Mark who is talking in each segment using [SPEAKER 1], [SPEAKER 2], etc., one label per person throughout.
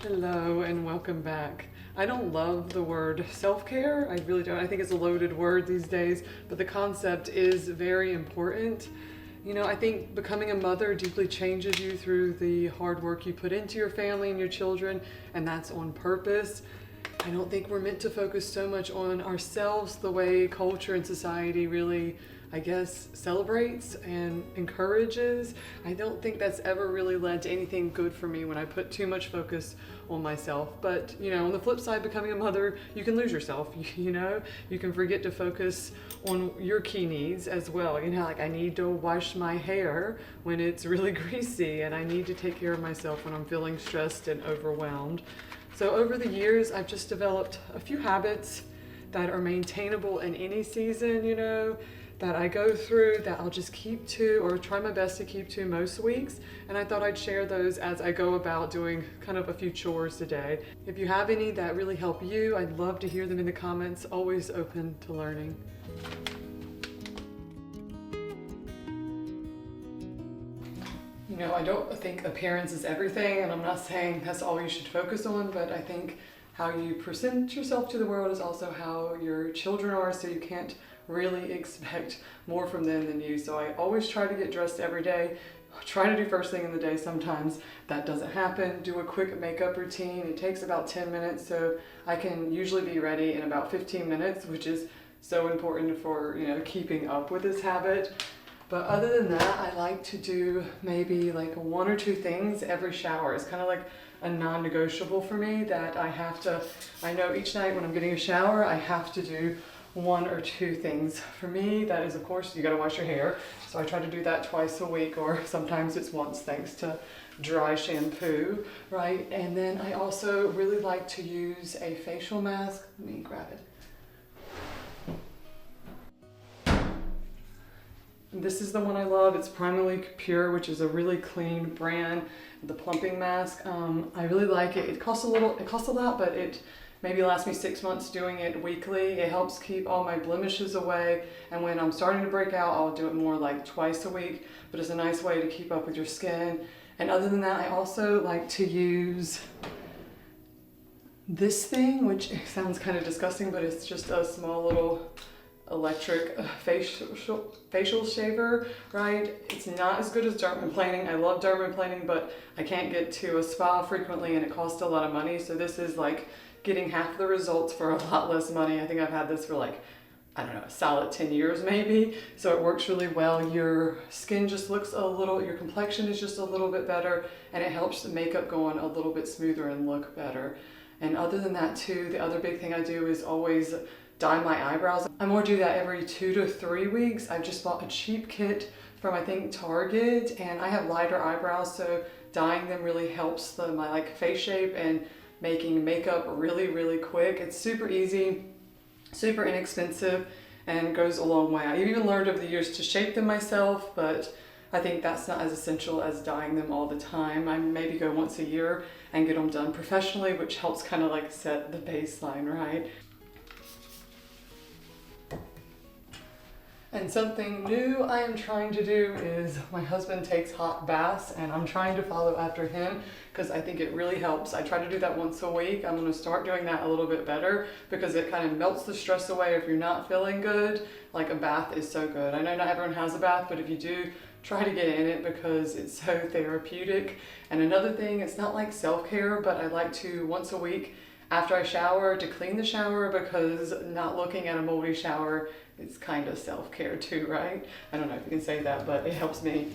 [SPEAKER 1] Hello and welcome back. I don't love the word self-care. I really don't. I think it's a loaded word these days, but the concept is very important. You know, I think becoming a mother deeply changes you through the hard work you put into your family and your children, and that's on purpose. I don't think we're meant to focus so much on ourselves the way culture and society really, I guess, celebrates and encourages. I don't think that's ever really led to anything good for me when I put too much focus on myself. But, you know, on the flip side, becoming a mother, you can lose yourself, you know? You can forget to focus on your key needs as well. You know, like I need to wash my hair when it's really greasy, and I need to take care of myself when I'm feeling stressed and overwhelmed. So over the years, I've just developed a few habits that are maintainable in any season, you know, that I go through, that I'll just keep to or try my best to keep to most weeks. And I thought I'd share those as I go about doing kind of a few chores today. If you have any that really help you, I'd love to hear them in the comments. Always open to learning. You know, I don't think appearance is everything, and I'm not saying that's all you should focus on, but I think how you present yourself to the world is also how your children are, so you can't really expect more from them than you. So I always try to get dressed every day. Try to do first thing in the day. Sometimes that doesn't happen. Do a quick makeup routine. It takes about 10 minutes, so I can usually be ready in about 15 minutes, which is so important for, you know, keeping up with this habit. But other than that, I like to do maybe like one or two things every shower. It's kind of like a non-negotiable for me that I know each night when I'm getting a shower, I have to do one or two things. For me, that is, of course, you gotta wash your hair. So I try to do that twice a week, or sometimes it's once thanks to dry shampoo, right? And then I also really like to use a facial mask. Let me grab it. This is the one I love. It's Primarily Pure, which is a really clean brand. The plumping mask, I really like it. It costs a lot, but it maybe lasts me 6 months doing it weekly. It helps keep all my blemishes away. And when I'm starting to break out, I'll do it more like twice a week, but it's a nice way to keep up with your skin. And other than that, I also like to use this thing, which sounds kind of disgusting, but it's just a small little electric facial shaver, right? It's not as good as dermaplaning. I love dermaplaning, but I can't get to a spa frequently and it costs a lot of money. So this is like getting half the results for a lot less money. I think I've had this for like, I don't know, a solid 10 years maybe. So it works really well. Your skin just looks your complexion is just a little bit better, and it helps the makeup go on a little bit smoother and look better. And other than that too, the other big thing I do is always dye my eyebrows. I more do that every 2 to 3 weeks. I've just bought a cheap kit from, I think, Target, and I have lighter eyebrows, so dyeing them really helps my like face shape and making makeup really, really quick. It's super easy, super inexpensive, and goes a long way. I've even learned over the years to shape them myself, but I think that's not as essential as dyeing them all the time. I maybe go once a year and get them done professionally, which helps kind of like set the baseline, right? And something new I am trying to do is, my husband takes hot baths, and I'm trying to follow after him because I think it really helps. I try to do that once a week. I'm going to start doing that a little bit better because it kind of melts the stress away if you're not feeling good. Like a bath is so good. I know not everyone has a bath, but if you do, try to get in it because it's so therapeutic. And another thing, it's not like self-care, but I like to once a week after I shower to clean the shower, because not looking at a moldy shower is kind of self-care too, right? I don't know if you can say that, but it helps me.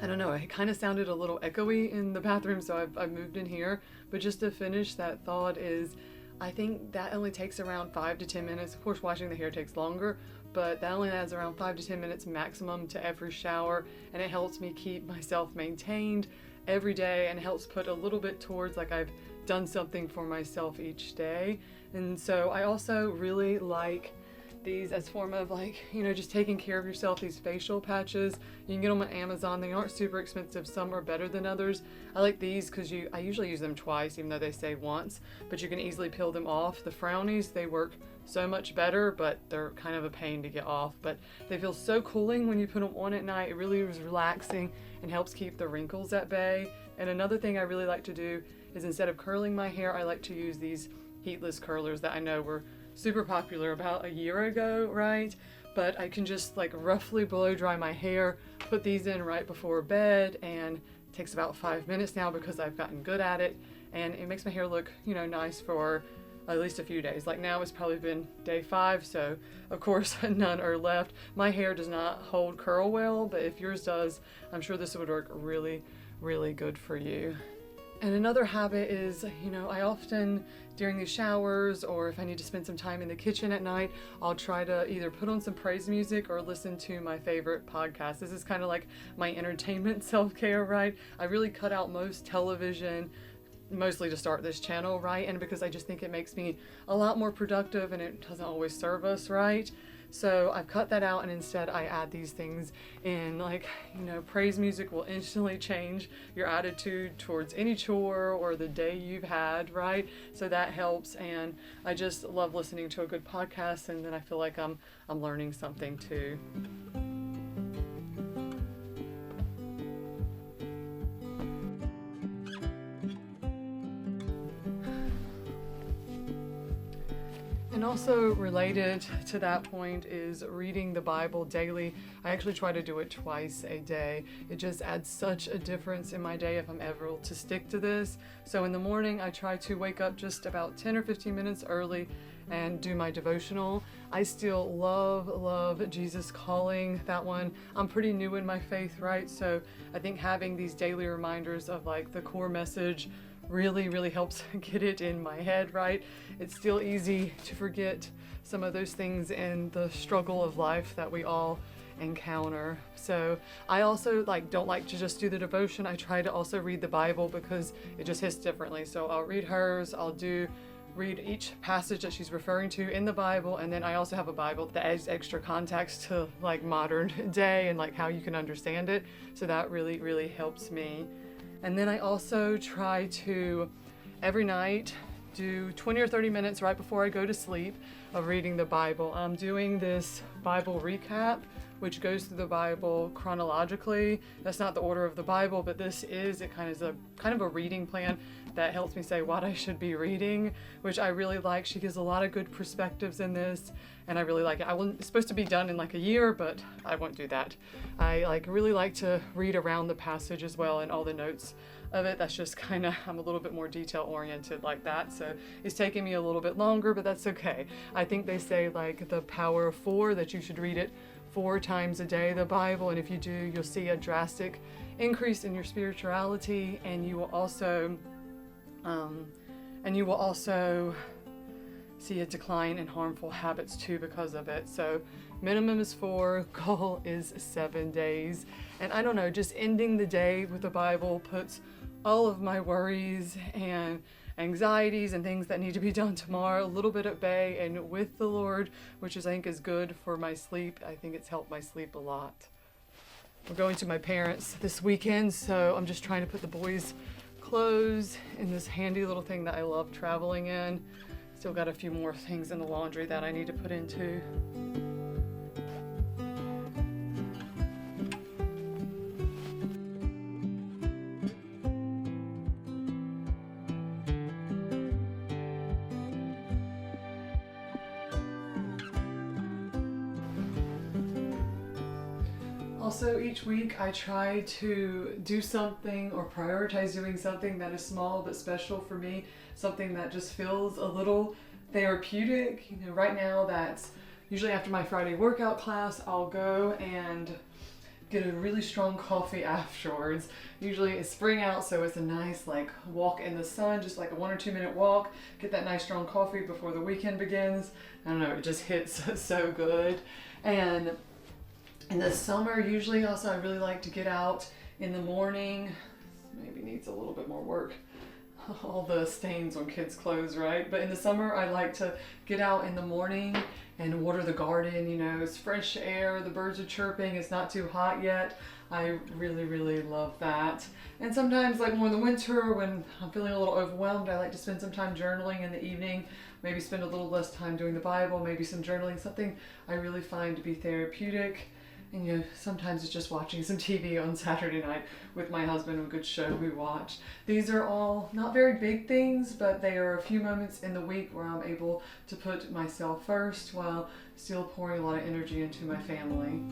[SPEAKER 1] I don't know, it kind of sounded a little echoey in the bathroom, so I've moved in here. But just to finish that thought is, I think that only takes around 5 to 10 minutes. Of course, washing the hair takes longer, but that only adds around 5 to 10 minutes maximum to every shower, and it helps me keep myself maintained every day and helps put a little bit towards like I've done something for myself each day. And so I also really like these as form of like, you know, just taking care of yourself, these facial patches. You can get them on Amazon. They aren't super expensive. Some are better than others. I like these because I usually use them twice, even though they say once, but you can easily peel them off. The Frownies, they work so much better, but they're kind of a pain to get off. But they feel so cooling when you put them on at night. It really is relaxing and helps keep the wrinkles at bay. And another thing I really like to do is instead of curling my hair, I like to use these heatless curlers that I know were super popular about a year ago, right? But I can just like roughly blow dry my hair, put these in right before bed, and it takes about 5 minutes now because I've gotten good at it, and it makes my hair look, nice for at least a few days. Like now it's probably been day 5, so of course none are left. My hair does not hold curl well, but if yours does, I'm sure this would work really, really good for you. And another habit is, I often, during these showers, or if I need to spend some time in the kitchen at night, I'll try to either put on some praise music or listen to my favorite podcast. This is kind of like my entertainment self-care, right? I really cut out most television, mostly to start this channel, right? And because I just think it makes me a lot more productive and it doesn't always serve us, right? So I've cut that out, and instead I add these things in, like, praise music will instantly change your attitude towards any chore or the day you've had, right? So that helps, and I just love listening to a good podcast, and then I feel like I'm learning something too. And also related to that point is reading the Bible daily. I actually try to do it twice a day. It just adds such a difference in my day if I'm able to stick to this. So in the morning, I try to wake up just about 10 or 15 minutes early and do my devotional. I still love Jesus Calling, that one. I'm pretty new in my faith, right? So I think having these daily reminders of like the core message really helps get it in my head, right? It's still easy to forget some of those things in the struggle of life that we all encounter. So I also don't like to just do the devotion. I try to also read the Bible because it just hits differently. So I'll read hers, read each passage that she's referring to in the Bible, and then I also have a Bible that adds extra context to like modern day and like how you can understand it. So that really helps me. And then I also try to every night do 20 or 30 minutes right before I go to sleep of reading the Bible. I'm doing this Bible recap, which goes through the Bible chronologically. That's not the order of the Bible, but this is, it kind of a reading plan that helps me say what I should be reading, which I really like. She gives a lot of good perspectives in this, and I really like it. It's supposed to be done in like a year, but I won't do that. I really like to read around the passage as well and all the notes of it. That's just I'm a little bit more detail oriented like that. So it's taking me a little bit longer, but that's okay. I think they say like the power of 4, that you should read it 4 times a day, the Bible, and if you do, you'll see a drastic increase in your spirituality, and you will also see a decline in harmful habits too because of it. So minimum is 4, goal is 7 days. And I don't know, just ending the day with the Bible puts all of my worries and anxieties and things that need to be done tomorrow a little bit at bay and with the Lord, which I think is good for my sleep. I think it's helped my sleep a lot. We're going to my parents this weekend, so I'm just trying to put the boys' clothes in this handy little thing that I love traveling in. Still got a few more things in the laundry that I need to put into. Also, each week I try to do something or prioritize doing something that is small but special for me, something that just feels a little therapeutic. Right now that's usually after my Friday workout class, I'll go and get a really strong coffee afterwards. Usually it's spring out, so it's a nice walk in the sun, just like a 1 or 2 minute walk, get that nice strong coffee before the weekend begins. I don't know, it just hits so good. And in the summer, usually also I really like to get out in the morning. Maybe needs a little bit more work all the stains on kids' clothes, right? But in the summer, I like to get out in the morning and water the garden. You know, it's fresh air, the birds are chirping, it's not too hot yet. I really, really love that. And sometimes, like more in the winter, when I'm feeling a little overwhelmed, I like to spend some time journaling in the evening, maybe spend a little less time doing the Bible, maybe some journaling, something I really find to be therapeutic. And you know, sometimes it's just watching some TV on Saturday night with my husband, a good show we watch. These are all not very big things, but they are a few moments in the week where I'm able to put myself first while still pouring a lot of energy into my family.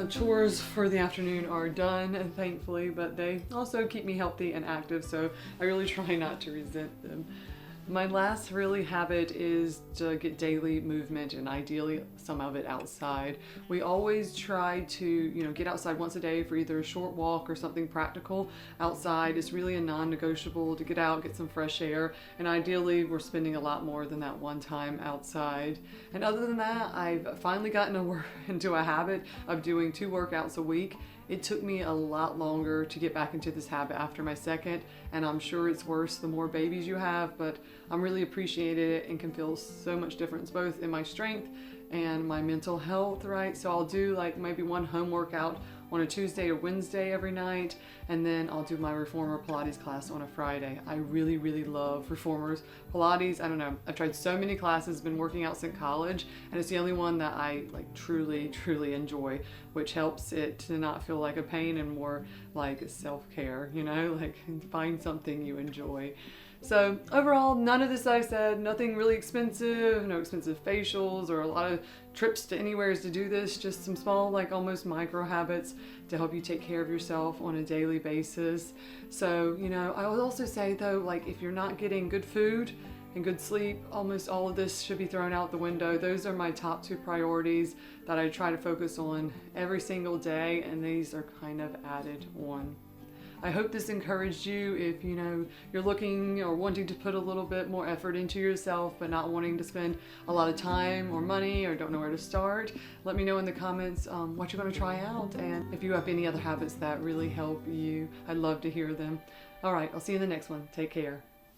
[SPEAKER 1] Chores for the afternoon are done, thankfully, but they also keep me healthy and active, so I really try not to resent them. My last really habit is to get daily movement, and ideally some of it outside. We always try to, you know, get outside once a day for either a short walk or something practical outside. It's really a non-negotiable to get out, get some fresh air, and ideally we're spending a lot more than that one time outside. And other than that, I've finally gotten into a habit of doing 2 workouts a week. It took me a lot longer to get back into this habit after my second, and I'm sure it's worse the more babies you have, but I'm really appreciated it and can feel so much difference both in my strength and my mental health, right? So I'll do like maybe one home workout on a Tuesday or Wednesday every night, and then I'll do my reformer Pilates class on a Friday. I really, really love reformers Pilates. I don't know, I've tried so many classes, been working out since college, and it's the only one that I like truly, truly enjoy, which helps it to not feel like a pain and more like self-care, you know, like find something you enjoy. So overall, none of this I've said, nothing really expensive, no expensive facials or a lot of trips to anywheres to do this, just some small, like almost micro habits to help you take care of yourself on a daily basis. So, you know, I would also say though, like if you're not getting good food and good sleep, almost all of this should be thrown out the window. Those are my top 2 priorities that I try to focus on every single day, and these are kind of added on. I hope this encouraged you if, you know, you're looking or wanting to put a little bit more effort into yourself but not wanting to spend a lot of time or money or don't know where to start. Let me know in the comments what you're going to try out, and if you have any other habits that really help you, I'd love to hear them. All right, I'll see you in the next one. Take care.